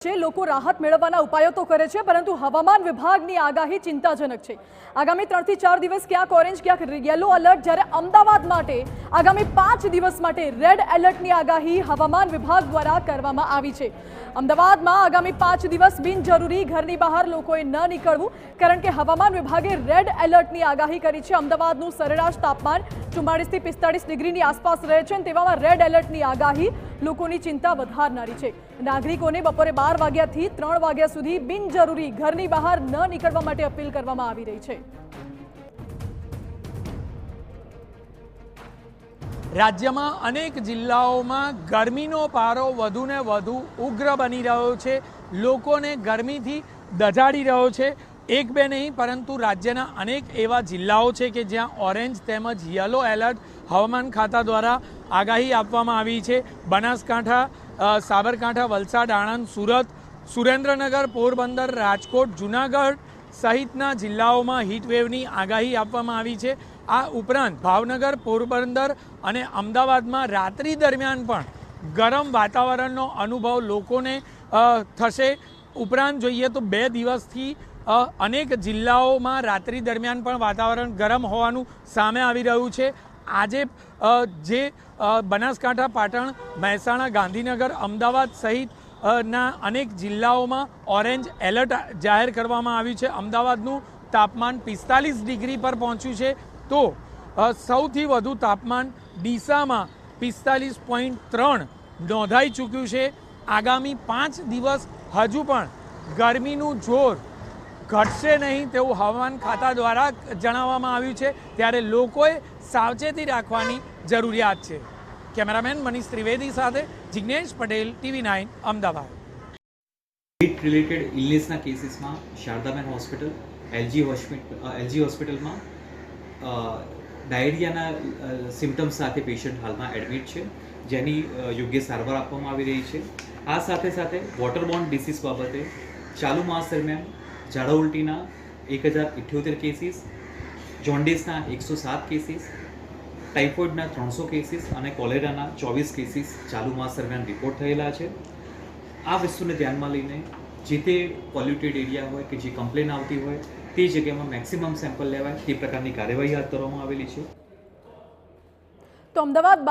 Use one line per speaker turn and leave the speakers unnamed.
વચ્ચે લોકો રાહત મેળવવાના ઉપાયો તો કરે છે, પરંતુ હવામાન વિભાગની આગાહી ચિંતાજનક છે। આગામી 3 થી 4 દિવસ ક્યાંક ઓરેન્જ ક્યાંક યેલો એલર્ટ, જ્યારે અમદાવાદ માટે આગામી 5 દિવસ માટે રેડ એલર્ટની આગાહી હવામાન વિભાગ દ્વારા કરવામાં આવી છે। અમદાવાદમાં આગામી 5 દિવસ બિનજરૂરી ઘરની બહાર લોકોએ ન નીકળવું, કારણ કે હવામાન વિભાગે રેડ એલર્ટની આગાહી કરી છે। અમદાવાદનું સરેરાશ તાપમાન 44 થી 45 ડિગ્રીની આસપાસ રહે છે, તેવામાં રેડ એલર્ટની આગાહી લોકોની ચિંતા વધારનારી છે। નાગરિકોને બપોરે 12 વાગ્યાથી 3 વાગ્યા સુધી બિનજરૂરી ઘરની બહાર ન નીકળવા માટે અપીલ કરવામાં આવી રહી છે।
રાજ્યમાં અનેક જિલ્લાઓમાં ગરમીનો પારો વધુને વધુ ઉગ્ર બની રહ્યો છે। લોકોને ગરમીથી દઝાડી રહ્યો છે। એક બે નહીં, પરંતુ રાજ્યના અનેક એવા જિલ્લાઓ છે કે જ્યાં ઓરેન્જ તેમજ યલો એલર્ટ હવામાન ખાતા દ્વારા આગાહી આપવામાં આવી છે। બનાસકાંઠા, સાબરકાંઠા, વલસાડ, આણંદ, સુરત, સુરેન્દ્રનગર, પોરબંદર, રાજકોટ, જૂનાગઢ સહિતના જિલ્લાઓમાં હીટવેવની આગાહી આપવામાં આવી છે। આ ઉપરાંત ભાવનગર, પોરબંદર અને અમદાવાદમાં રાત્રિ દરમિયાન પણ ગરમ વાતાવરણનો અનુભવ લોકોને થશે। ઉપરાંત જોઈએ તો 2 દિવસથી અનેક જિલ્લાઓમાં રાત્રિ દરમિયાન પણ વાતાવરણ ગરમ હોવાનું સામે આવી રહ્યું છે। આજે જે બનાસકાંઠા, પાટણ, મહેસાણા, ગાંધીનગર, અમદાવાદ સહિત ના અનેક જિલ્લાઓમાં ઓરેન્જ એલર્ટ જાહેર કરવામાં આવ્યું છે। અમદાવાદનું તાપમાન 45 ડિગ્રી પર પહોંચ્યું છે, તો સૌથી વધુ તાપમાન ડીસામાં 45.3 નોંધાઈ ચૂક્યું છે। આગામી 5 દિવસ હજુ પણ ગરમીનું જોર ઘટશે નહીં તેવું હવામાન ખાતા દ્વારા જણાવવામાં આવ્યું છે, ત્યારે લોકોએ સાવચેતી રાખવાની જરૂરિયાત છે। કેમેરામેન મનીષ ત્રિવેદી સાથે Jignesh Patel, TV9 Ahmedabad.
Heat related ઇલનેસના કેસીસમાં શારદાબેન હોસ્પિટલ, એલજી હોસ્પિટલમાં ડાયરિયાના સિમ્ટમ્સ સાથે પેશન્ટ હાલમાં એડમિટ છે, જેની યોગ્ય સારવાર આપવામાં આવી રહી છે। આ સાથે સાથે વોટરબોર્ન ડિસીઝ બાબતે ચાલુ માસ દરમિયાન ઝાડા ઉલટીના 1078 કેસીસ, જોન્ડિસના 107 કેસીસ, ટાઇફોઇડના 300 કેસીસ અને કોલેરાના 24 કેસીસ ચાલુ માસ દરમિયાન રિપોર્ટ થયેલા છે। આ વસ્તુને ધ્યાનમાં લઈને જે તે પોલ્યુટેડ એરિયા હોય કે જે કમ્પ્લેન આવતી હોય તે જગ્યામાં મેક્સિમમ સેમ્પલ લેવાય તે પ્રકારની કાર્યવાહી હાથ ધરવામાં આવેલી છે।
તો અમદાવાદ